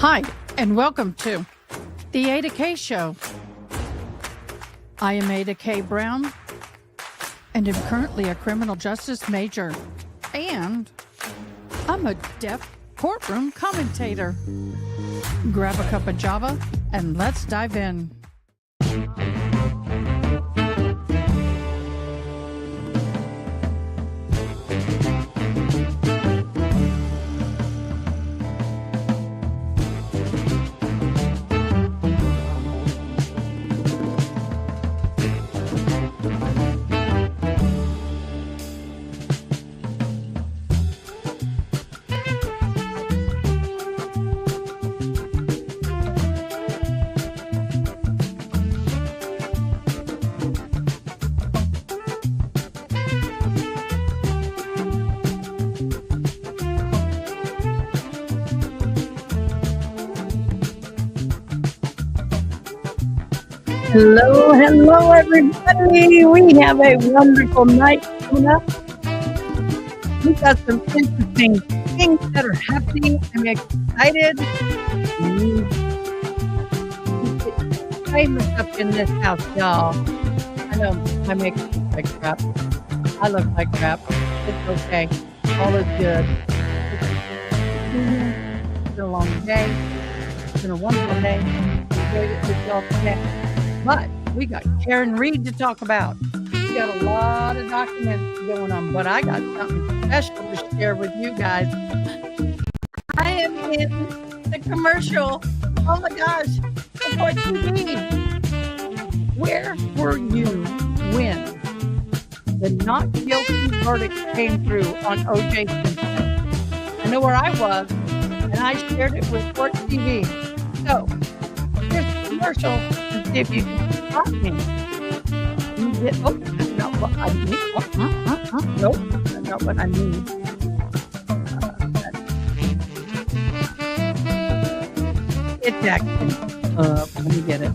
Hi, and welcome to the Ada K Show. I am Ada K. Brown, and am currently a criminal justice major, and I'm a deaf courtroom commentator. Grab a cup of Java, and let's dive in. Hello, everybody. We have a wonderful night coming up. We got some interesting things that are happening. I'm excited. Famous up in this house, y'all. I know I make it look like crap. I look like crap. It's okay. All is good. It's been a long day. It's been a wonderful day. Enjoyed it with y'all today. But we got Karen Reed to talk about. We got a lot of documents going on, but I got something special to share with you guys. I am in the commercial. Oh my gosh, for TV. Where were you when the not guilty verdict came through on O.J. Simpson? I know where I was, and I shared it with Court TV. So, here's the commercial. See if you can spot me. Oh, that's not what I need. Nope, that's not what I need. It's acting up. Let me get it.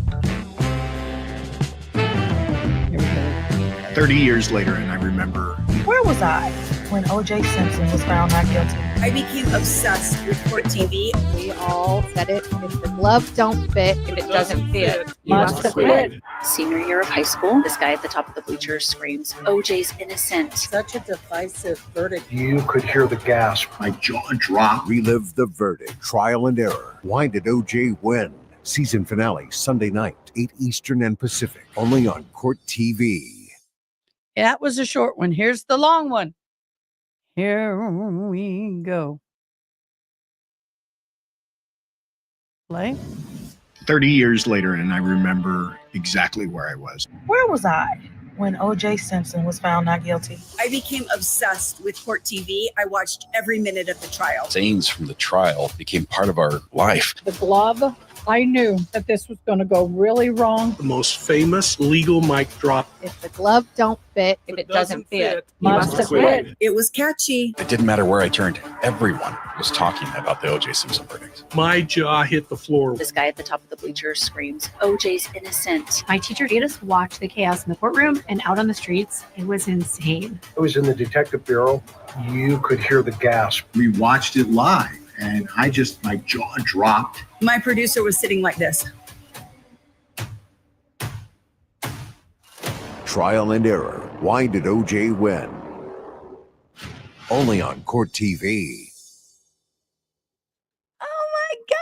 Here we go. 30 years later, and I remember. Where was I when O.J. Simpson was found not guilty? I became obsessed with Court TV. We all said it. If the glove don't fit, if it doesn't fit, you must quit. Senior year of high school, this guy at the top of the bleachers screams, OJ's innocent. Such a divisive verdict. You could hear the gasp. My jaw dropped. Relive the verdict, trial and error. Why did OJ win? Season finale, Sunday night, 8 Eastern and Pacific, only on Court TV. That was a short one. Here's the long one. Here we go. Play. 30 years later, and I remember exactly where I was. Where was I when O.J. Simpson was found not guilty? I became obsessed with Court TV. I watched every minute of the trial. Scenes from the trial became part of our life. The glove, I knew that this was going to go really wrong. The most famous legal mic drop. if the glove don't fit, if it doesn't fit, you must quit. It was catchy. It didn't matter where I turned. Everyone was talking about the O.J. Simpson verdict. My jaw hit the floor. This guy at the top of the bleachers screams, OJ's innocent. My teacher made us watch the chaos in the courtroom and out on the streets. It was insane. I was in the detective bureau. You could hear the gasp. We watched it live, and my jaw dropped. My producer was sitting like this. Trial and error. Why did OJ win? Only on Court TV. Oh my God.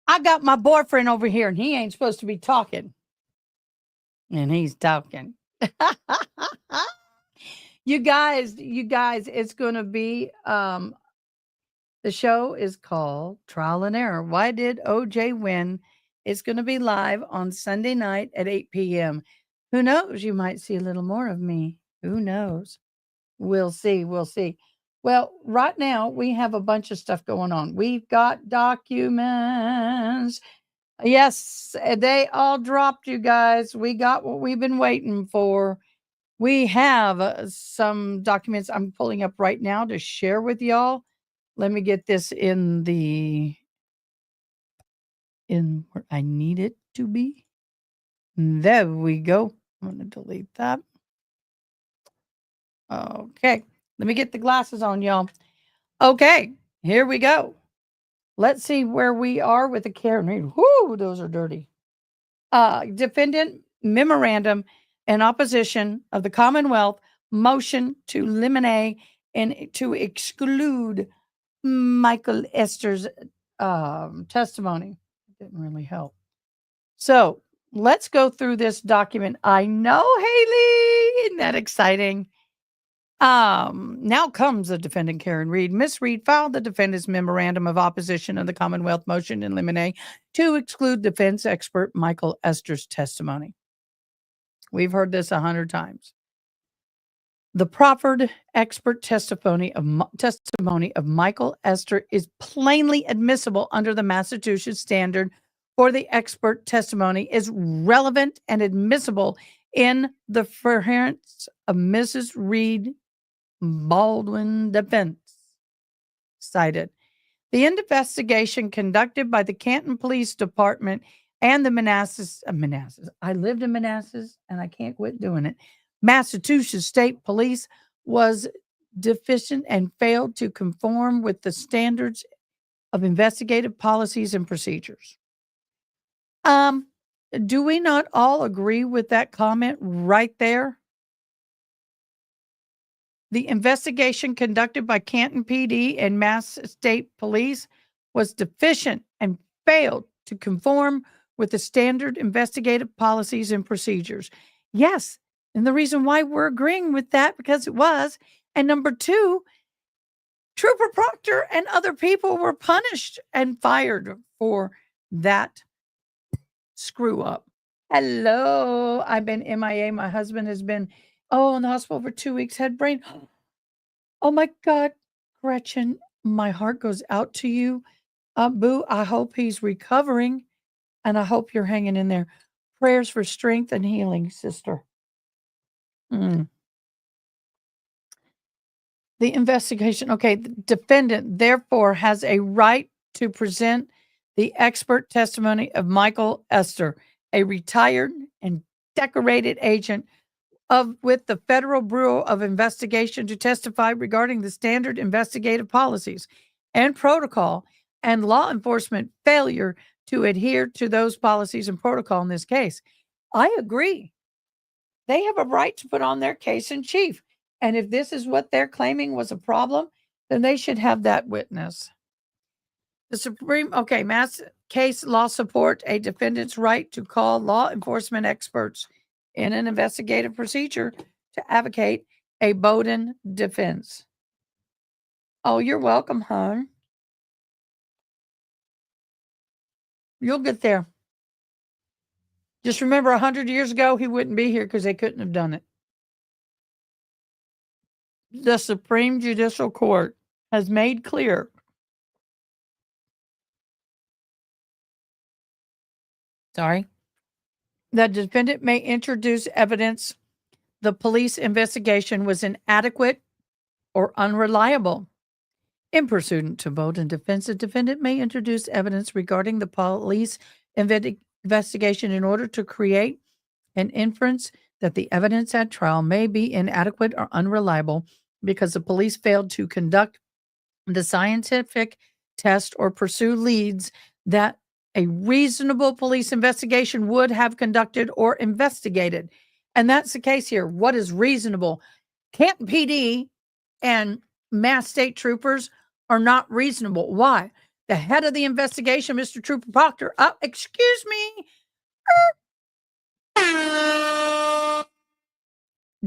I got my boyfriend over here and he ain't supposed to be talking. And he's talking. You guys, it's going to be, the show is called Trial and Error. Why did OJ win? It's going to be live on Sunday night at 8 p.m. Who knows? You might see a little more of me. Who knows? We'll see. We'll see. Well, right now we have a bunch of stuff going on. We've got documents. Yes, they all dropped, you guys. We got what we've been waiting for. We have some documents I'm pulling up right now to share with y'all. Let me get this in where I need it to be. There we go. I'm going to delete that. Okay. Let me get the glasses on, y'all. Okay. Here we go. Let's see where we are with the Karen Reed. Whoo, those are dirty. Defendant memorandum in opposition of the Commonwealth motion to eliminate and to exclude Michael Esther's testimony. It didn't really help. So let's go through this document. I know, Haley, isn't that exciting? Now comes the defendant, Karen Reed. Miss Reed filed the defendant's memorandum of opposition of the Commonwealth motion in limine to exclude defense expert Michael Esther's testimony. We've heard this 100 times. The proffered expert testimony of Michael Esther is plainly admissible under the Massachusetts standard for the expert testimony is relevant and admissible in the furtherance of Mrs. Reed Baldwin defense. Cited. The investigation conducted by the Canton Police Department and the Manassas. I lived in Manassas and I can't quit doing it. Massachusetts State Police was deficient and failed to conform with the standards of investigative policies and procedures. Do we not all agree with that comment right there? The investigation conducted by Canton PD and Mass State Police was deficient and failed to conform with the standard investigative policies and procedures. Yes, and the reason why we're agreeing with that because it was. And number two, Trooper Proctor and other people were punished and fired for that screw up. Hello, I've been MIA. My husband has been in the hospital for 2 weeks, had brain. Oh my God, Gretchen, my heart goes out to you. Boo, I hope he's recovering and I hope you're hanging in there. Prayers for strength and healing, sister. The investigation. Okay, the defendant therefore has a right to present the expert testimony of Michael Esther, a retired and decorated agent with the Federal Bureau of Investigation to testify regarding the standard investigative policies and protocol and law enforcement failure to adhere to those policies and protocol in this case. I agree. They have a right to put on their case in chief. And if this is what they're claiming was a problem, then they should have that witness. The mass case law support a defendant's right to call law enforcement experts in an investigative procedure to advocate a Bowden defense. Oh, you're welcome, hon. You'll get there. Just remember 100 years ago, he wouldn't be here because they couldn't have done it. The Supreme Judicial Court has made clear that the defendant may introduce evidence the police investigation was inadequate or unreliable. In pursuant to Bowden defense, the defendant may introduce evidence regarding the police investigation in order to create an inference that the evidence at trial may be inadequate or unreliable because the police failed to conduct the scientific test or pursue leads that a reasonable police investigation would have conducted or investigated. And that's the case here. What is reasonable? Canton PD and Mass State Troopers are not reasonable. Why? The head of the investigation, Mr. Trooper Proctor, excuse me,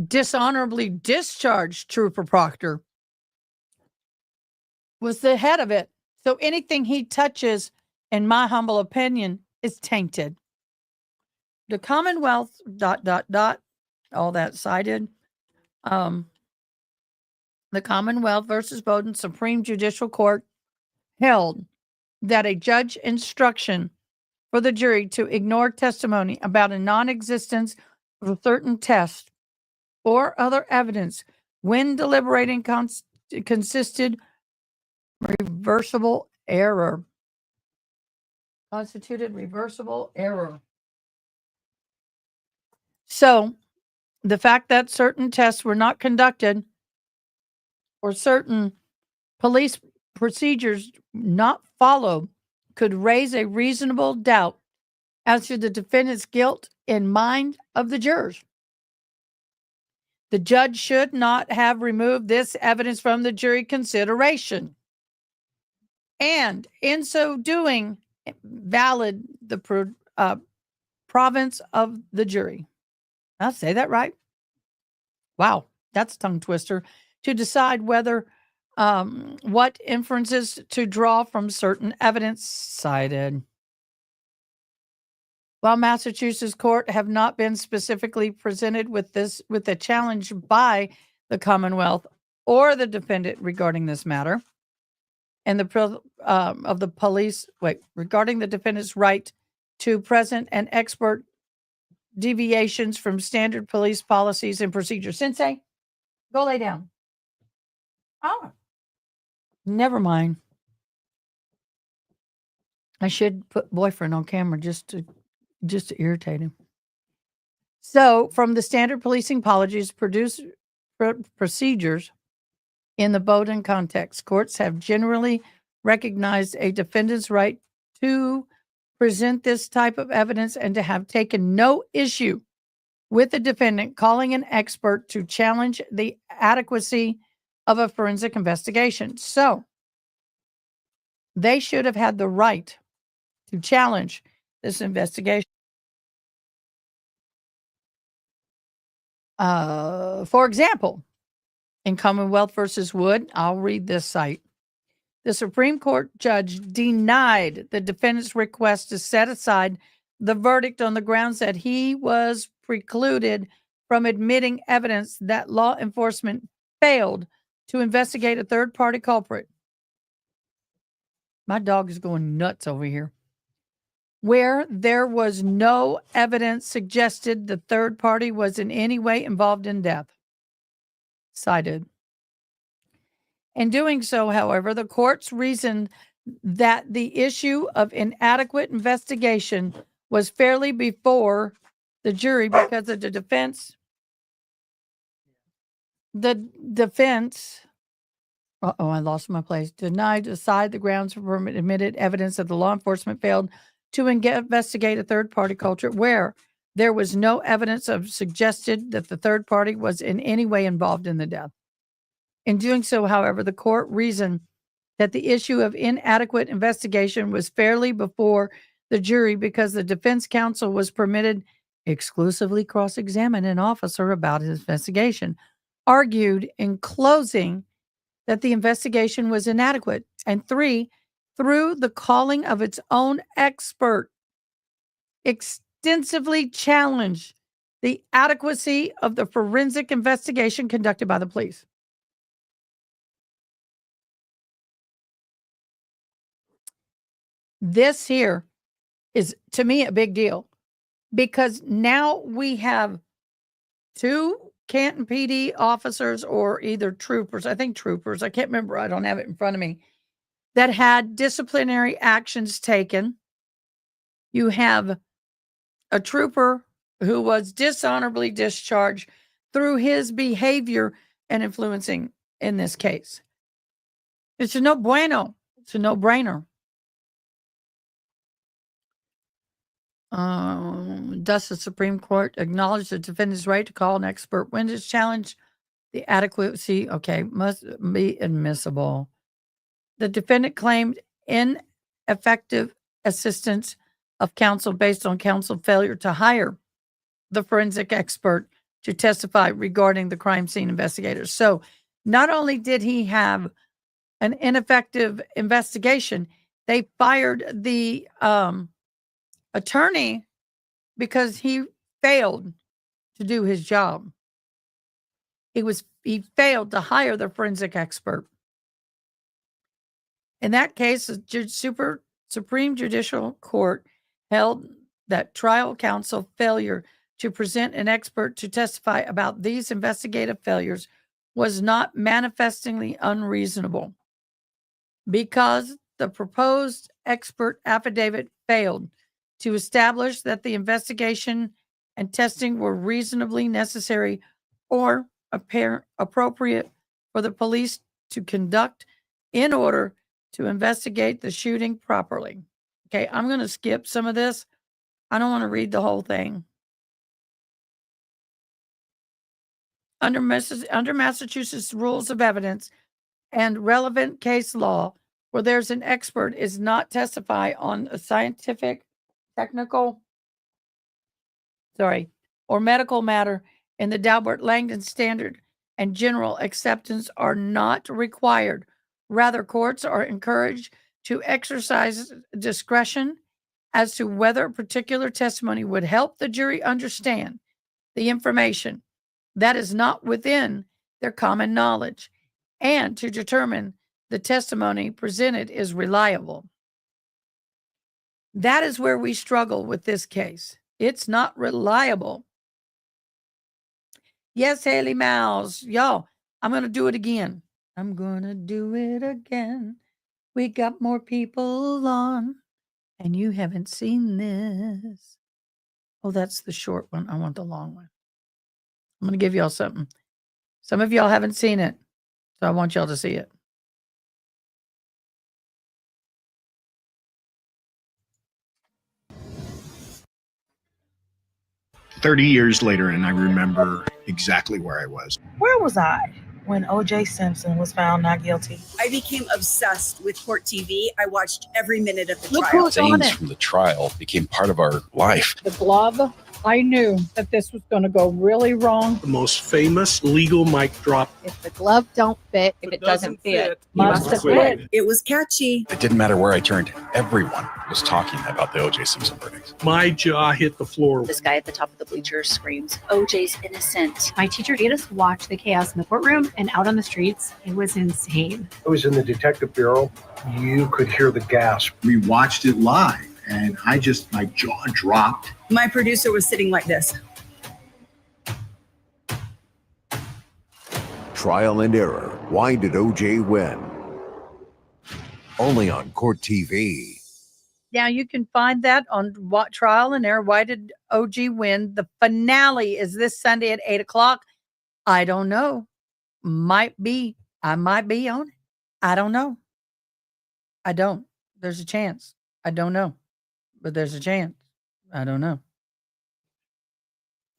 dishonorably discharged Trooper Proctor, was the head of it. So anything he touches, in my humble opinion, is tainted. The Commonwealth, all that cited. The Commonwealth versus Bowden Supreme Judicial Court held that a judge instruction for the jury to ignore testimony about a non-existence of a certain test or other evidence when deliberating constituted reversible error. So, the fact that certain tests were not conducted or certain police procedures not followed could raise a reasonable doubt as to the defendant's guilt in mind of the jurors. The judge should not have removed this evidence from the jury consideration, and in so doing, valid the province of the jury. I'll say that right. Wow, that's a tongue twister. To decide whether what inferences to draw from certain evidence cited. While Massachusetts court have not been specifically presented with a challenge by the Commonwealth or the defendant regarding this matter, and regarding the defendant's right to present and expert deviations from standard police policies and procedures. Sensei, go lay down. Oh, never mind. I should put boyfriend on camera just to irritate him. So, from the standard policing policies procedures in the Bowdoin context, courts have generally recognized a defendant's right to present this type of evidence and to have taken no issue with the defendant calling an expert to challenge the adequacy of a forensic investigation. So, they should have had the right to challenge this investigation. For example, in Commonwealth versus Wood, I'll read this cite. The Supreme Court judge denied the defendant's request to set aside the verdict on the grounds that he was precluded from admitting evidence that law enforcement failed to investigate a third-party culprit. My dog is going nuts over here. Where there was no evidence suggested the third party was in any way involved in death. Cited. In doing so, however, the courts reasoned that the issue of inadequate investigation was fairly before the jury because of the defense. I lost my place. Denied aside the grounds for admitted evidence that the law enforcement failed to investigate a third-party culprit where there was no evidence of suggested that the third party was in any way involved in the death. In doing so, however, the court reasoned that the issue of inadequate investigation was fairly before the jury because the defense counsel was permitted exclusively cross-examine an officer about his investigation, argued in closing that the investigation was inadequate, and through the calling of its own expert, extensively challenged the adequacy of the forensic investigation conducted by the police. This here is, to me, a big deal because now we have two Canton PD officers or either troopers, I think troopers, I can't remember, I don't have it in front of me, that had disciplinary actions taken. You have a trooper who was dishonorably discharged through his behavior and influencing in this case. It's a no bueno. It's a no-brainer. Thus, the Supreme Court acknowledged the defendant's right to call an expert witness, challenge the adequacy, must be admissible. The defendant claimed ineffective assistance of counsel based on counsel failure to hire the forensic expert to testify regarding the crime scene investigators. So not only did he have an ineffective investigation, they fired the attorney because he failed to do his job. He failed to hire the forensic expert. In that case, the Supreme Judicial Court held that trial counsel failure to present an expert to testify about these investigative failures was not manifestly unreasonable because the proposed expert affidavit failed to establish that the investigation and testing were reasonably necessary or appropriate for the police to conduct in order to investigate the shooting properly. Okay, I'm going to skip some of this. I don't want to read the whole thing. Under Massachusetts rules of evidence and relevant case law, where there's an expert is not testify on a scientific, technical, or medical matter in the Daubert-Langdon standard and general acceptance are not required. Rather, courts are encouraged to exercise discretion as to whether particular testimony would help the jury understand the information that is not within their common knowledge and to determine the testimony presented is reliable. That is where we struggle with this case. It's not reliable. Yes, Haley Mouse. Y'all, I'm going to do it again. I'm going to do it again. We got more people on, and you haven't seen this. Oh, that's the short one. I want the long one. I'm going to give y'all something. Some of y'all haven't seen it, so I want y'all to see it. "30 years later, and I remember exactly where I was. Where was I when O.J. Simpson was found not guilty? I became obsessed with Court TV. I watched every minute of the Look trial. who's on Things it. from the trial became part of our life. The glove, I knew that this was going to go really wrong. The most famous legal mic drop. If the glove don't fit, if it doesn't fit, you Must have quit. quit. It was catchy. It didn't matter where I turned. Everyone was talking about the O.J. Simpson verdict. My jaw hit the floor. This guy at the top of the bleachers screams, OJ's innocent. My teacher made us watch the chaos in the courtroom and out on the streets. It was insane. I was in the detective bureau. You could hear the gasp. We watched it live, and my jaw dropped. My producer was sitting like this. Trial and Error. Why did O.J. win? Only on Court TV. Now you can find that on Trial and Error. Why did OG win? The finale is this Sunday at 8:00. I don't know. I might be on it. I don't know. I don't. There's a chance. I don't know. But there's a chance. I don't know.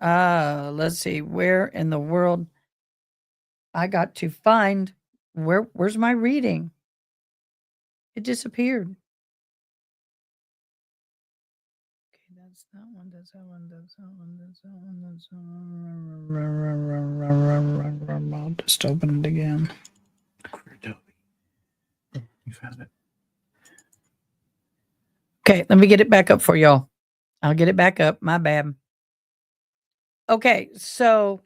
Let's see. Where in the world I got to find where's my reading? It disappeared. That's that one, that's that one, that's that one, that's that one, that's that one. I'll just open it again. You found it. Okay, let me get it back up for y'all. I'll get it back up. My bad. Okay, so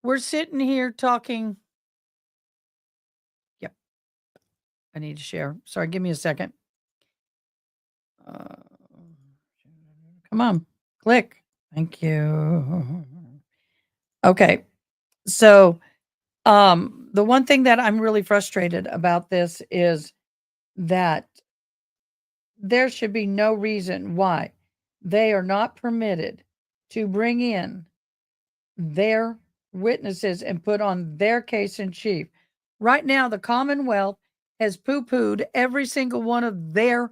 we're sitting here talking. Yep. I need to share. Sorry, give me a second. Come on, click. Thank you. Okay. So, the one thing that I'm really frustrated about this is that there should be no reason why they are not permitted to bring in their witnesses and put on their case in chief. Right now, the Commonwealth has poo-pooed every single one of the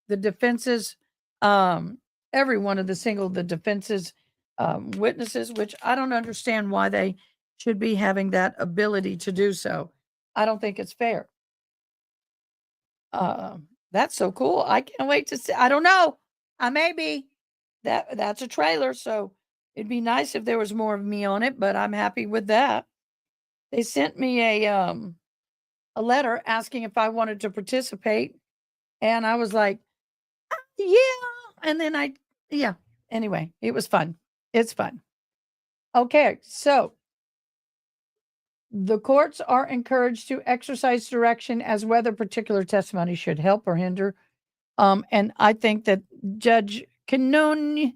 defense's, every one of the defense's witnesses, which I don't understand why they should be having that ability to do so. I don't think it's fair. That's so cool. I can't wait to see. I don't know. I may be. That's a trailer, so it'd be nice if there was more of me on it, but I'm happy with that. They sent me a letter asking if I wanted to participate, and I was like, yeah. And then anyway, it was fun. It's fun. Okay, so the courts are encouraged to exercise direction as whether particular testimony should help or hinder. And I think that Judge Canone,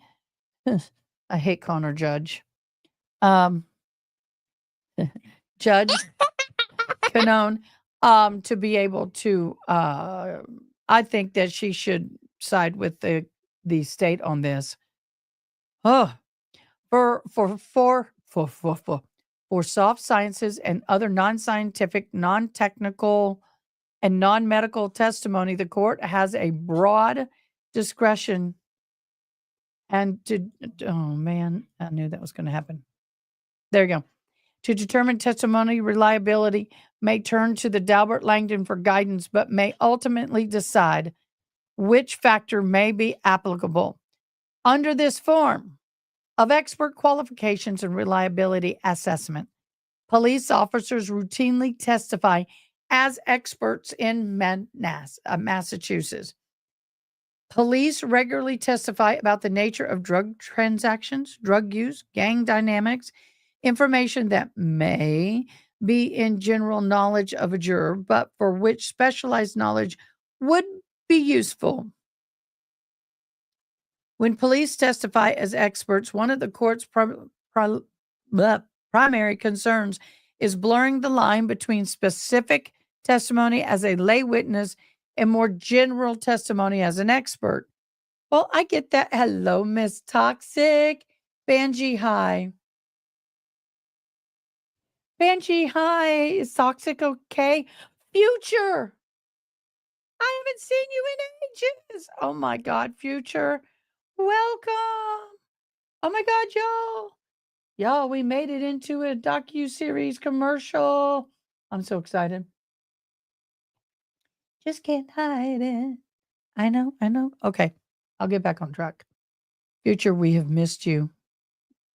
I hate Connor Judge. Judge Canone, to be able to, I think that she should side with the state on this. Oh, for soft sciences and other non-scientific, non-technical and non-medical testimony, the court has a broad discretion and oh man, I knew that was going to happen. There you go. To determine testimony reliability may turn to the Daubert Langdon for guidance, but may ultimately decide which factor may be applicable. Under this form of expert qualifications and reliability assessment, police officers routinely testify as experts in Massachusetts. Police regularly testify about the nature of drug transactions, drug use, gang dynamics, information that may be in general knowledge of a juror, but for which specialized knowledge would be useful. When police testify as experts, one of the court's primary concerns is blurring the line between specific testimony as a lay witness and more general testimony as an expert. Well, I get that. Hello, Miss Toxic. Banji, hi. Banji, hi. Is Toxic okay? Future. I haven't seen you in ages. Oh my God, Future. Welcome. Oh my God, y'all. Y'all, we made it into a docu-series commercial. I'm so excited. Just can't hide it. I know. Okay, I'll get back on track. Future, we have missed you.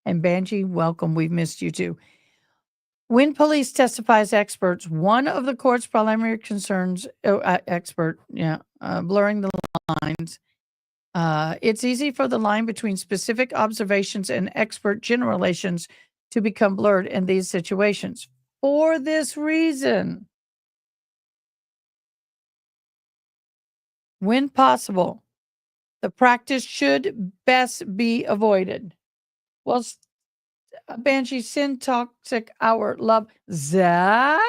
And Banji, welcome. We've missed you too. When police testify as experts, one of the court's primary concerns, blurring the lines. It's easy for the line between specific observations and expert generalizations to become blurred in these situations. For this reason, when possible, the practice should best be avoided. Well, Banshee, send Toxic our love. Zach?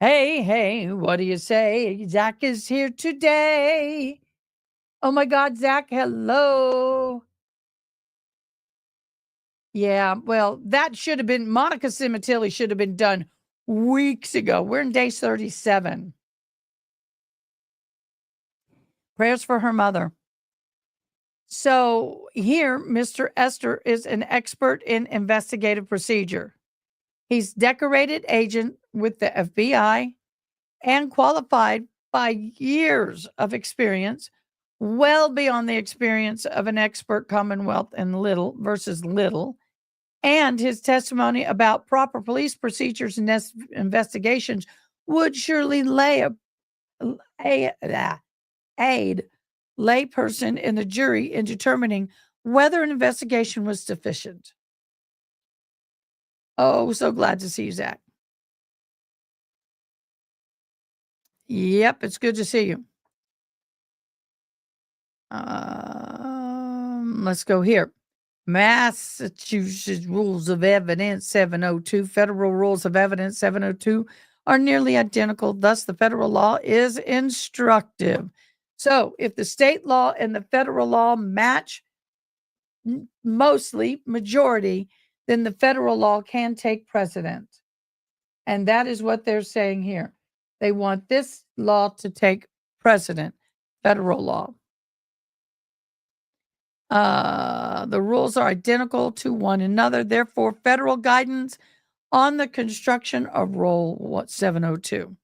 Hey, what do you say? Zach is here today. Oh my God, Zach, hello. Yeah, well, that should have been, Monica Simatilli should have been done weeks ago. We're in day 37. Prayers for her mother. So here, Mr. Esther is an expert in investigative procedure. He's decorated agent with the FBI and qualified by years of experience, well beyond the experience of an expert Commonwealth in Little versus Little. And his testimony about proper police procedures and investigations would surely aid layperson in the jury in determining whether an investigation was sufficient. Oh, so glad to see you, Zach. Yep, it's good to see you. Let's go here. Massachusetts Rules of Evidence 702, Federal Rules of Evidence 702 are nearly identical. Thus, the federal law is instructive. So, if the state law and the federal law match majority, then the federal law can take precedent. And that is what they're saying here. They want this law to take precedent, federal law. The rules are identical to one another. Therefore, federal guidance on the construction of Rule 702.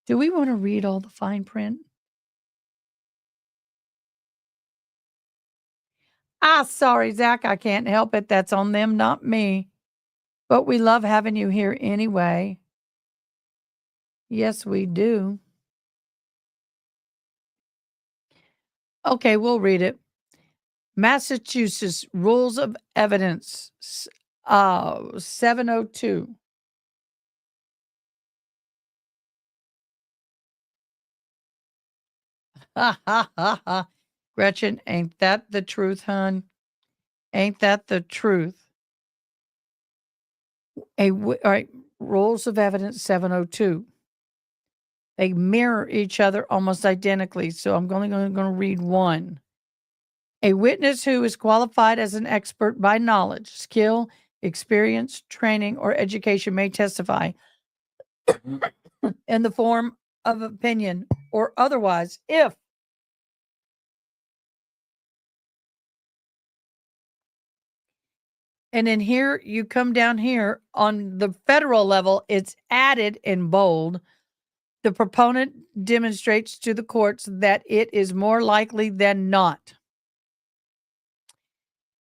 Do we want to read all the fine print? Sorry, Zach, I can't help it. That's on them, not me. But we love having you here anyway. Yes, we do. Okay, we'll read it. Massachusetts Rules of Evidence 702. Gretchen, ain't that the truth, hon? Ain't that the truth? All right, Rules of Evidence 702. They mirror each other almost identically, so I'm only going to read one. A witness who is qualified as an expert by knowledge, skill, experience, training, or education may testify in the form of opinion or otherwise if and in here you come down here on the federal level, it's added in bold. The proponent demonstrates to the courts that it is more likely than not.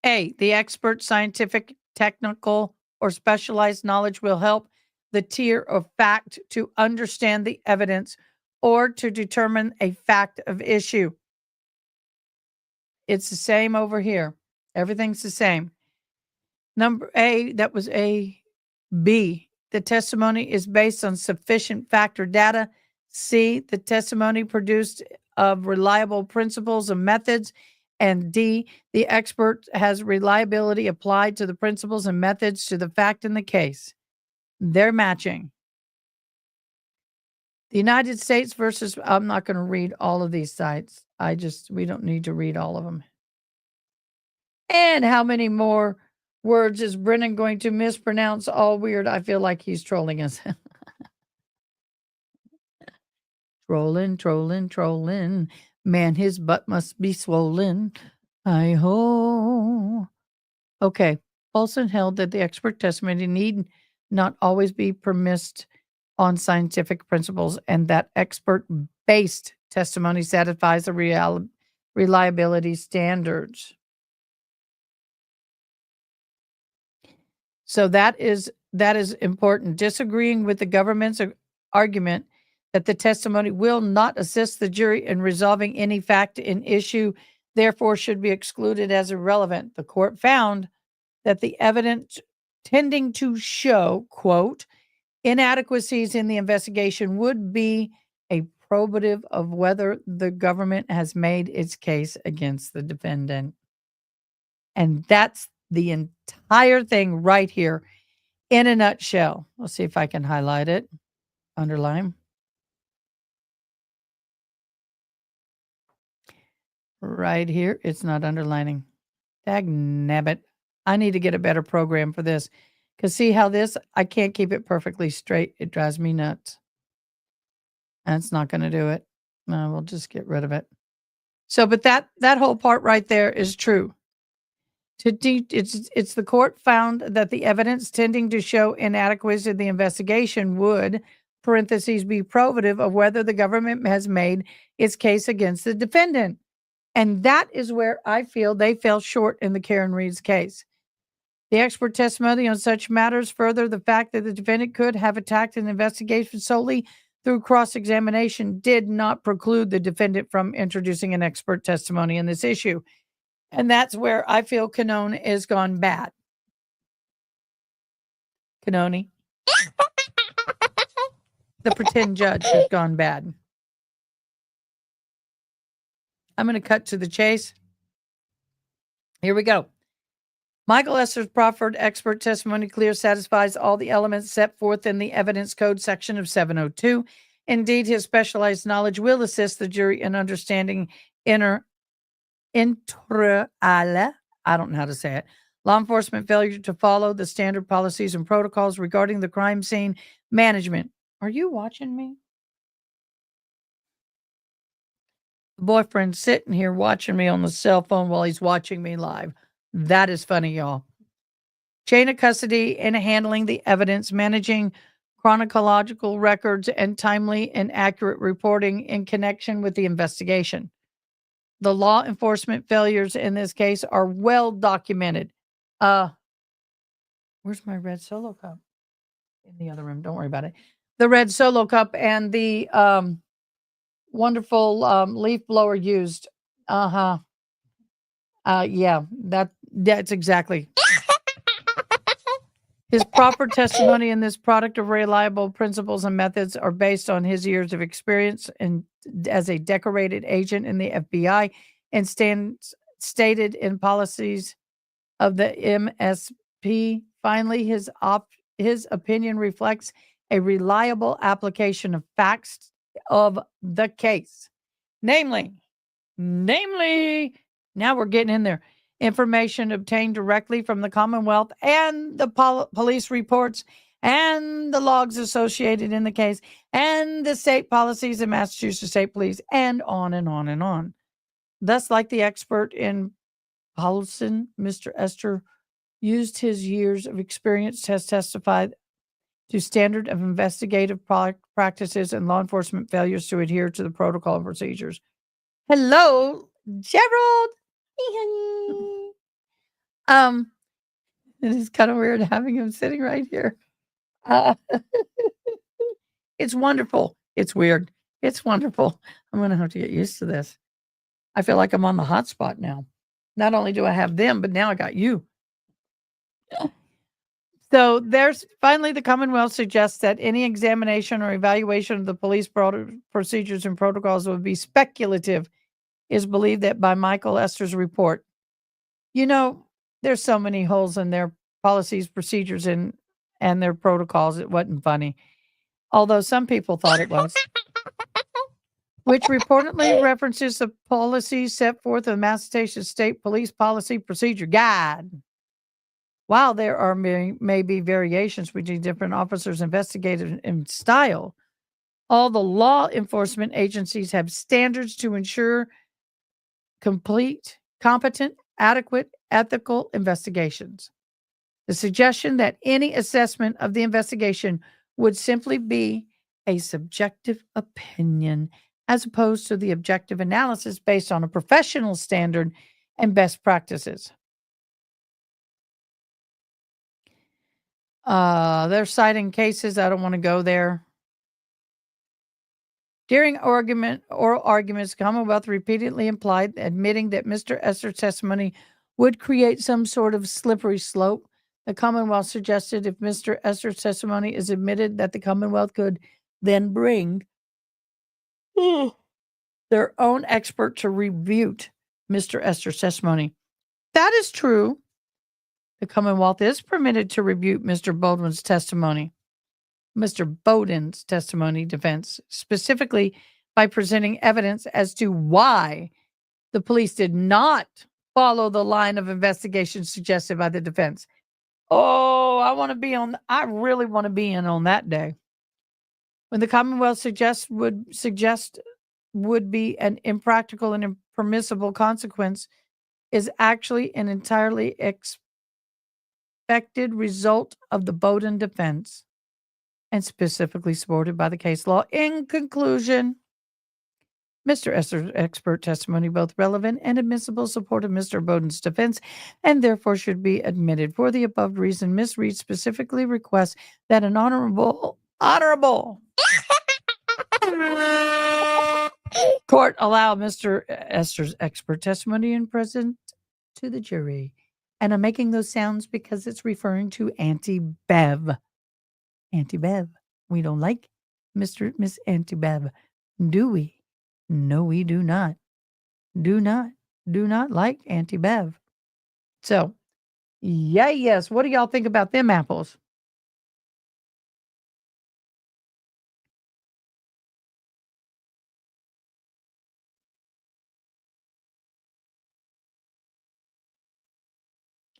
A, the expert scientific, technical, or specialized knowledge will help the tier of fact to understand the evidence or to determine a fact of issue. It's the same over here. Everything's the same. Number A, that was A. B, the testimony is based on sufficient fact or data. C, the testimony produced of reliable principles and methods. And D, the expert has reliability applied to the principles and methods to the fact in the case. They're matching. The United States versus, I'm not going to read all of these sites. We don't need to read all of them. And how many more words is Brennan going to mispronounce all weird? I feel like he's trolling us. Trolling. Man, his butt must be swollen. Hi-ho. Okay. Paulson held that the expert testimony need not always be premised on scientific principles and that expert-based testimony satisfies the reliability standards. So that is important. Disagreeing with the government's argument that the testimony will not assist the jury in resolving any fact in issue, therefore should be excluded as irrelevant. The court found that the evidence tending to show, quote, inadequacies in the investigation would be a probative of whether the government has made its case against the defendant. And that's the entire thing right here in a nutshell. Let's see if I can highlight it. Underline. Right here. It's not underlining. Dagnabbit. I need to get a better program for this. Because see how this, I can't keep it perfectly straight. It drives me nuts. That's not going to do it. No, we'll just get rid of it. So, but that whole part right there is true. It's the court found that the evidence tending to show inadequacies in the investigation would, parentheses, be probative of whether the government has made its case against the defendant. And that is where I feel they fell short in the Karen Reed's case. The expert testimony on such matters further the fact that the defendant could have attacked an investigation solely through cross-examination did not preclude the defendant from introducing an expert testimony in this issue. And that's where I feel Canone has gone bad. Canone. The pretend judge has gone bad. I'm going to cut to the chase. Here we go. Michael Esser's proffered expert testimony clear satisfies all the elements set forth in the evidence code section of 702. Indeed, his specialized knowledge will assist the jury in understanding inter alia, I don't know how to say it, law enforcement failure to follow the standard policies and protocols regarding the crime scene management. Are you watching me? The boyfriend's sitting here watching me on the cell phone while he's watching me live. That is funny, y'all. Chain of custody and handling the evidence, managing chronological records, and timely and accurate reporting in connection with the investigation. The law enforcement failures in this case are well documented. Where's my red Solo cup? In the other room. Don't worry about it. The red Solo cup and the wonderful leaf blower used. Yeah, that's exactly. His proper testimony in this product of reliable principles and methods are based on his years of experience and as a decorated agent in the FBI and stands stated in policies of the MSP. Finally, his opinion reflects a reliable application of facts of the case. Namely, now we're getting in there. Information obtained directly from the Commonwealth and the police reports and the logs associated in the case, and the state policies in Massachusetts State Police, and on and on and on. Thus, like the expert in Paulson, Mr. Esther used his years of experience to testify to standard of investigative practices and law enforcement failures to adhere to the protocol and procedures. Hello, Gerald. It is kind of weird having him sitting right here. It's wonderful. It's weird. It's wonderful. I'm going to have to get used to this. I feel like I'm on the hot spot now. Not only do I have them, but now I got you. So there's finally the Commonwealth suggests that any examination or evaluation of the police procedures and protocols would be speculative, is believed that by Michael Esther's report. You know, there's so many holes in their policies, procedures, and their protocols. It wasn't funny, although some people thought it was. Which reportedly references the policies set forth in the Massachusetts State Police Policy Procedure Guide. While there are may be variations between different officers investigated in style, all the law enforcement agencies have standards to ensure complete, competent, adequate, ethical investigations. The suggestion that any assessment of the investigation would simply be a subjective opinion as opposed to the objective analysis based on a professional standard and best practices. They're citing cases. I don't want to go there. During oral arguments, the Commonwealth repeatedly implied admitting that Mr. Esther's testimony would create some sort of slippery slope. The Commonwealth suggested if Mr. Esther's testimony is admitted, that the Commonwealth could then bring their own expert to refute Mr. Esther's testimony. That is true. The Commonwealth is permitted to refute Mr. Bowden's testimony defense, specifically by presenting evidence as to why the police did not follow the line of investigation suggested by the defense. Oh, I really want to be in on that day. When the Commonwealth would be an impractical and impermissible consequence is actually an entirely expected result of the Bowden defense and specifically supported by the case law. In conclusion, Mr. Esther's expert testimony, both relevant and admissible, supported Mr. Bowden's defense and therefore should be admitted. For the above reason, Ms. Reed specifically requests that an honorable court allow Mr. Esther's expert testimony and present to the jury. And I'm making those sounds because it's referring to Auntie Bev. Auntie Bev. We don't like Miss Auntie Bev, do we? No, we do not. Do not like Auntie Bev. So, yes. What do y'all think about them apples?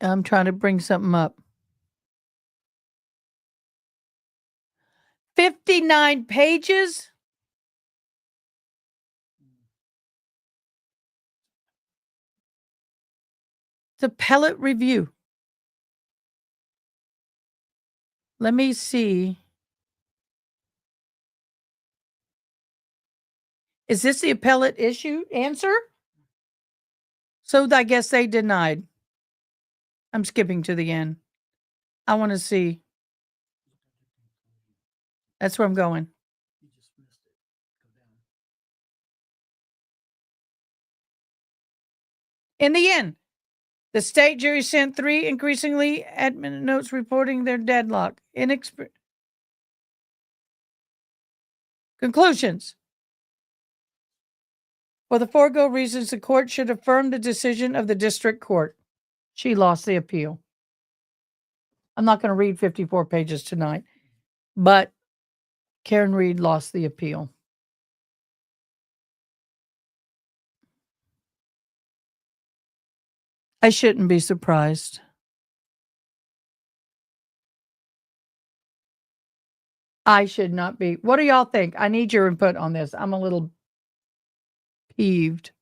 I'm trying to bring something up. 59 pages? It's a appellate review. Let me see. Is this the appellate issue answer? So I guess they denied. I'm skipping to the end. I want to see. That's where I'm going. In the end, the state jury sent 3 increasingly admin notes reporting their deadlock. Conclusions. For the foregone reasons, the court should affirm the decision of the district court. She lost the appeal. I'm not going to read 54 pages tonight, but Karen Reed lost the appeal. I shouldn't be surprised. I should not be. What do y'all think? I need your input on this. I'm a little peeved.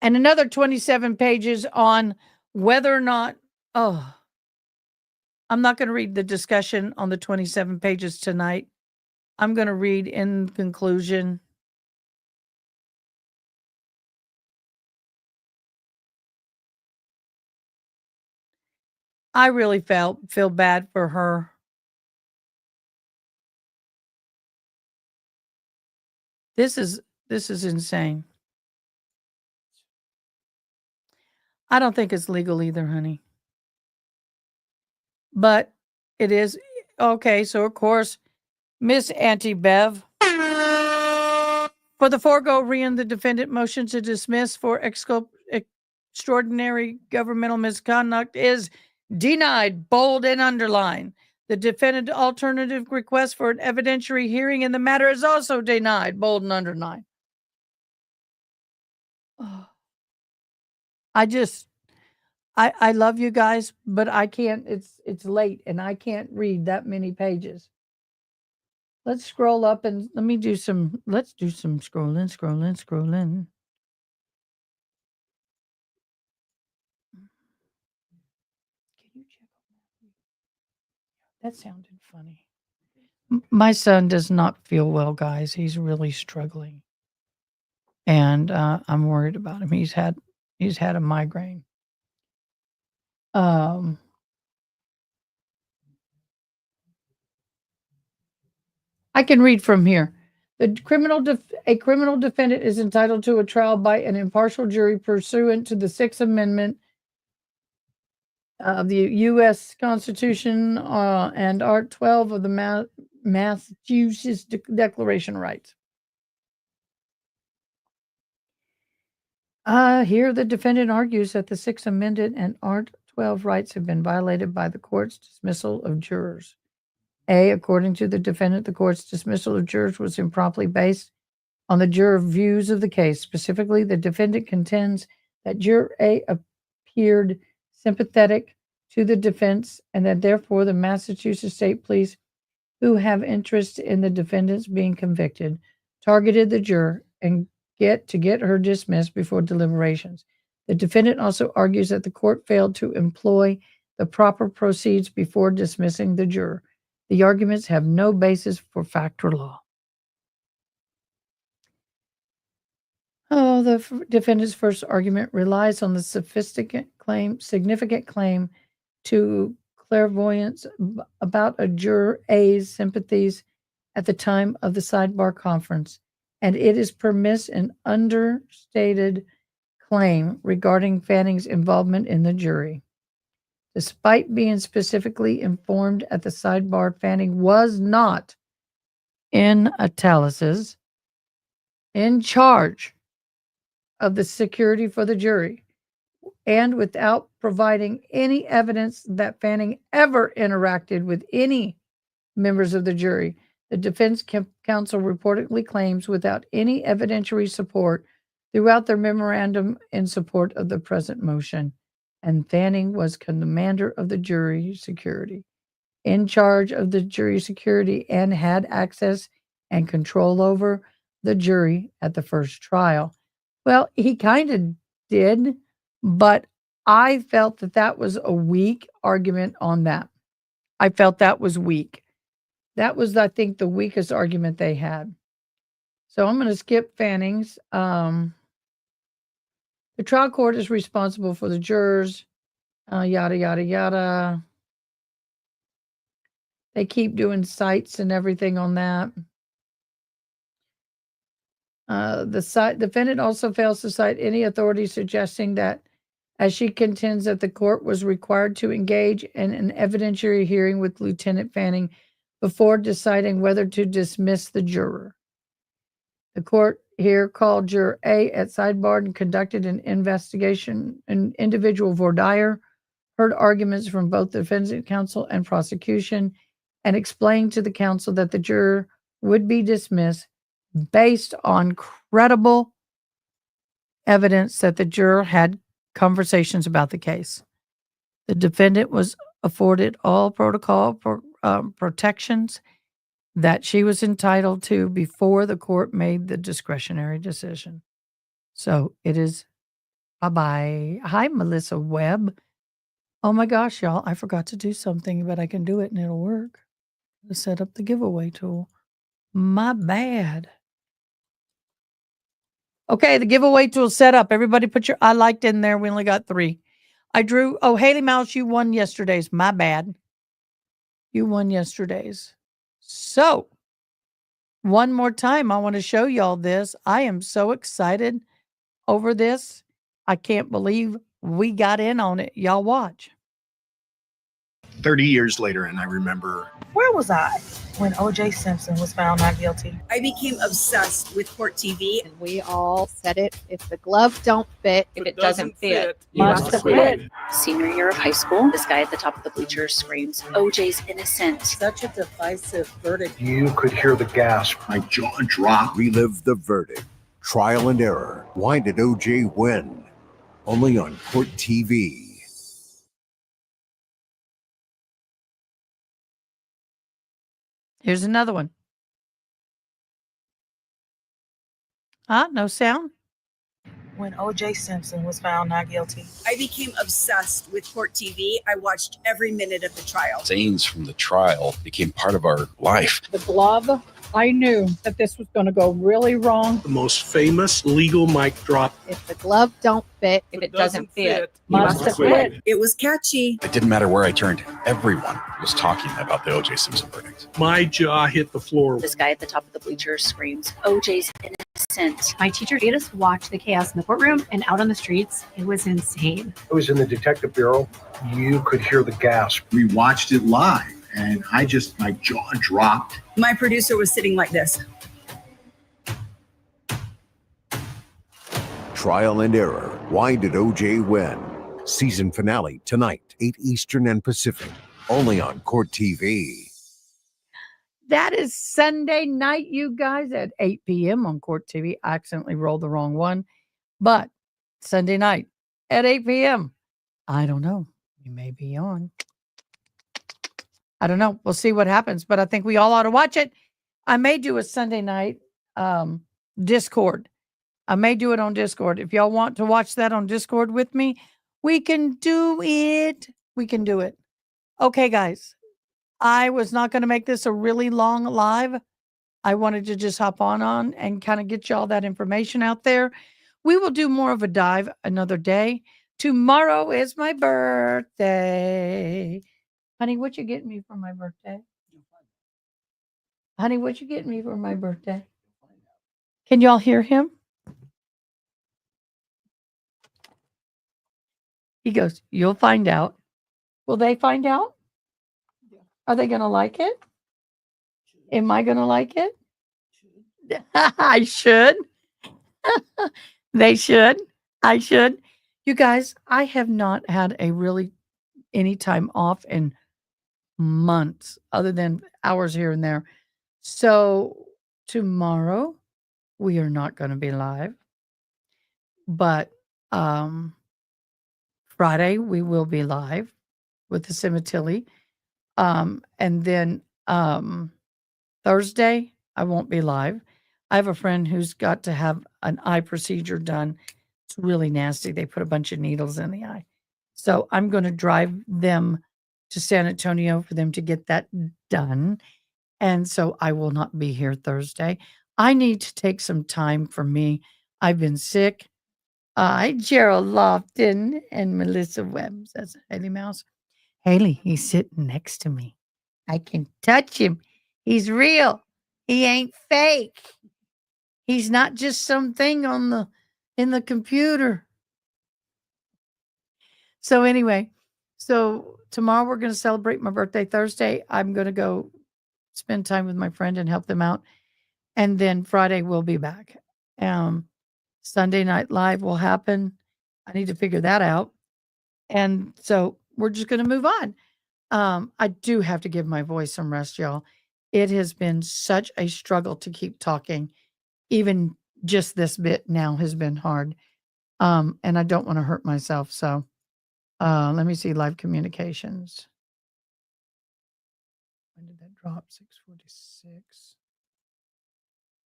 And another 27 pages on whether or not, oh, I'm not going to read the discussion on the 27 pages tonight. I'm going to read in conclusion. I really feel bad for her. This is insane. I don't think it's legal either, honey. But it is okay. So of course, Miss Auntie Bev, for the foregoing, the defendant motion to dismiss for extraordinary governmental misconduct is denied. Bold and underline. The defendant alternative request for an evidentiary hearing in the matter is also denied. Bold and underline. Oh. I love you guys, but I can't. It's late and I can't read that many pages. Let's scroll up and let's do some scrolling. That sounded funny. My son does not feel well, guys. He's really struggling. And I'm worried about him. He's had a migraine. I can read from here. A criminal defendant is entitled to a trial by an impartial jury pursuant to the Sixth Amendment of the U.S. Constitution and Art 12 of the Massachusetts Declaration of Rights. Here, the defendant argues that the Sixth Amendment and Art 12 rights have been violated by the court's dismissal of jurors. A, according to the defendant, the court's dismissal of jurors was improperly based on the juror views of the case. Specifically, the defendant contends that juror A appeared sympathetic to the defense and that therefore the Massachusetts State Police, who have interest in the defendants being convicted, targeted the juror and get her dismissed before deliberations. The defendant also argues that the court failed to employ the proper proceeds before dismissing the juror. The arguments have no basis for fact or law. The defendant's first argument relies on the significant claim to clairvoyance about a juror A's sympathies at the time of the sidebar conference, and it is an understated claim regarding Fanning's involvement in the jury. Despite being specifically informed at the sidebar, Fanning was not, in italics, in charge of the security for the jury, and without providing any evidence that Fanning ever interacted with any members of the jury. The defense counsel reportedly claims without any evidentiary support throughout their memorandum in support of the present motion, and Fanning was commander of the jury security, in charge of the jury security, and had access and control over the jury at the first trial. Well, he kind of did, but I felt that was a weak argument on that. I felt that was weak. That was, I think, the weakest argument they had. So I'm going to skip Fanning's. The trial court is responsible for the jurors, yada, yada, yada. They keep doing cites and everything on that. The defendant also fails to cite any authority suggesting that, as she contends that the court was required to engage in an evidentiary hearing with Lieutenant Fanning before deciding whether to dismiss the juror. The court here called juror A at sidebar and conducted an investigation. An individual voir dire heard arguments from both defense counsel and prosecution and explained to the counsel that the juror would be dismissed based on credible evidence that the juror had conversations about the case. The defendant was afforded all protections that she was entitled to before the court made the discretionary decision. So it is bye-bye. Hi, Melissa Webb. Oh my gosh, y'all, I forgot to do something, but I can do it and it'll work. To set up the giveaway tool. My bad. Okay, the giveaway tool set up. Everybody put your I liked in there. We only got 3. I drew. Oh, Haley Mouse, you won yesterday's. My bad. You won yesterday's. So, one more time, I want to show y'all this. I am so excited over this. I can't believe we got in on it. Y'all watch. 30 years later, and I remember Where was I when O.J. Simpson was found not guilty? I became obsessed with Court TV. And we all said it. If the glove don't fit, if it doesn't fit, you Must have quit. Senior year of high school, this guy at the top of the bleachers screams, OJ's innocent. Such a divisive verdict. You could hear the gasp. my jaw dropped. Relive the verdict. Trial and error. Why did O.J. win? Only on Court TV. Here's another one. No sound? When O.J. Simpson was found not guilty. I became obsessed with Court TV. I watched every minute of the trial. Scenes from the trial became part of our life. The glove, I knew that this was going to go really wrong. The most famous legal mic drop. if the glove don't fit, if it doesn't fit, Must have quit. It was catchy. It didn't matter where I turned. Everyone was talking about the O.J. Simpson verdict. My jaw hit the floor. This guy at the top of the bleachers screams, OJ's innocent. My teacher made us watch the chaos in the courtroom and out on the streets. It was insane. I was in the detective bureau. You could hear the gasp. We watched it live, and my jaw dropped. My producer was sitting like this. Trial and error. Why did O.J. win? Season finale tonight, 8 Eastern and Pacific. Only on Court TV. That is Sunday night, you guys, at 8 p.m. on Court TV. I accidentally rolled the wrong one. But Sunday night at 8 p.m. I don't know. You may be on. I don't know. We'll see what happens. But I think we all ought to watch it. I may do a Sunday night Discord. I may do it on Discord. If y'all want to watch that on Discord with me, we can do it. We can do it. Okay, guys. I was not going to make this a really long live. I wanted to just hop on and kind of get y'all that information out there. We will do more of a dive another day. Tomorrow is my birthday. Honey, what you getting me for my birthday? Honey, what you getting me for my birthday? Can y'all hear him? He goes, you'll find out. Will they find out? Are they going to like it? Am I going to like it? I should. They should. I should. You guys, I have not had any time off in months other than hours here and there. So tomorrow we are not going to be live. But Friday we will be live with the Cemetilli. And then Thursday, I won't be live. I have a friend who's got to have an eye procedure done. It's really nasty. They put a bunch of needles in the eye. So I'm going to drive them to San Antonio for them to get that done. And so I will not be here Thursday. I need to take some time for me. I've been sick. Hi, Gerald Lofton and Melissa Webb. That's Haley Mouse. Haley, he's sitting next to me. I can touch him. He's real. He ain't fake. He's not just something in the computer. So anyway, tomorrow we're going to celebrate my birthday. Thursday, I'm going to go spend time with my friend and help them out. And then Friday we'll be back. Sunday Night Live will happen. I need to figure that out. And so we're just going to move on. I do have to give my voice some rest, y'all. It has been such a struggle to keep talking. Even just this bit now has been hard. And I don't want to hurt myself. So Let me see, live communications. When did that drop? 646.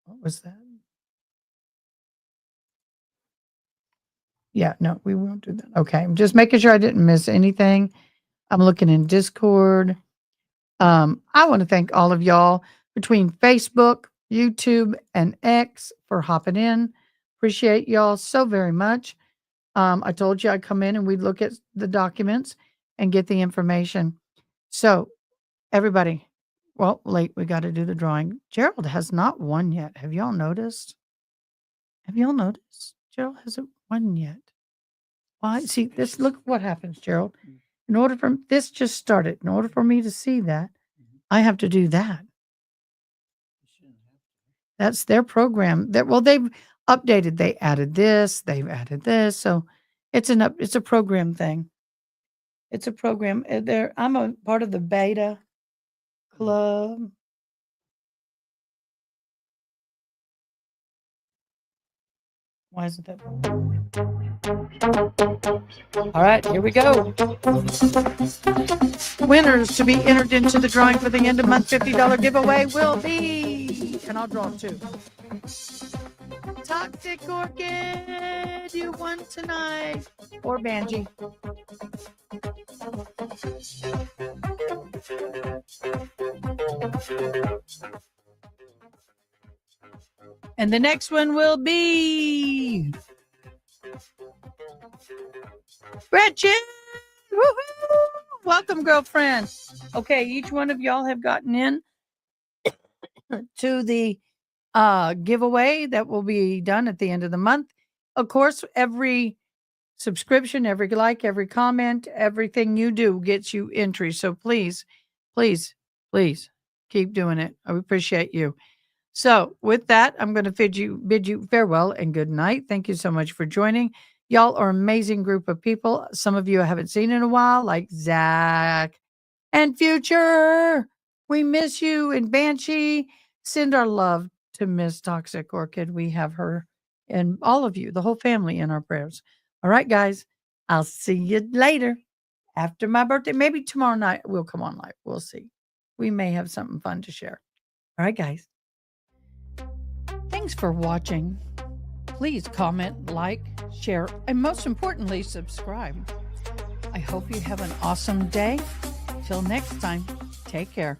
What was that? Yeah, no, we won't do that. Okay, I'm just making sure I didn't miss anything. I'm looking in Discord. I want to thank all of y'all between Facebook, YouTube, and X for hopping in. Appreciate y'all so very much. I told you I'd come in and we'd look at the documents and get the information. So, everybody, well, late, we got to do the drawing. Gerald has not won yet. Have y'all noticed? Have y'all noticed? Gerald hasn't won yet. Why? See, this, look what happens, Gerald. In order for this just started. In order for me to see that, I have to do that. That's their program. They've updated. They added this. They've added this. So it's a program thing. It's a program. I'm a part of the beta club. Why isn't that? All right, here we go. Winners to be entered into the drawing for the end of month $50 giveaway will be, and I'll draw two. Toxic Orchid, you won tonight. Or Banji. And the next one will be Gretchen. Woohoo! Welcome, girlfriend. Okay, each one of y'all have gotten in to the giveaway that will be done at the end of the month. Of course, every subscription, every like, every comment, everything you do gets you entry. So please, please, please keep doing it. I appreciate you. So with that, I'm going to bid you farewell and good night. Thank you so much for joining. Y'all are an amazing group of people. Some of you I haven't seen in a while, like Zach and Future. We miss you. And Banshee, send our love to Miss Toxic Orchid. We have her and all of you, the whole family, in our prayers. All right, guys. I'll see you later after my birthday. Maybe tomorrow night we'll come on live. We'll see. We may have something fun to share. All right, guys. Thanks for watching. Please comment, like, share, and most importantly, subscribe. I hope you have an awesome day. Till next time, take care.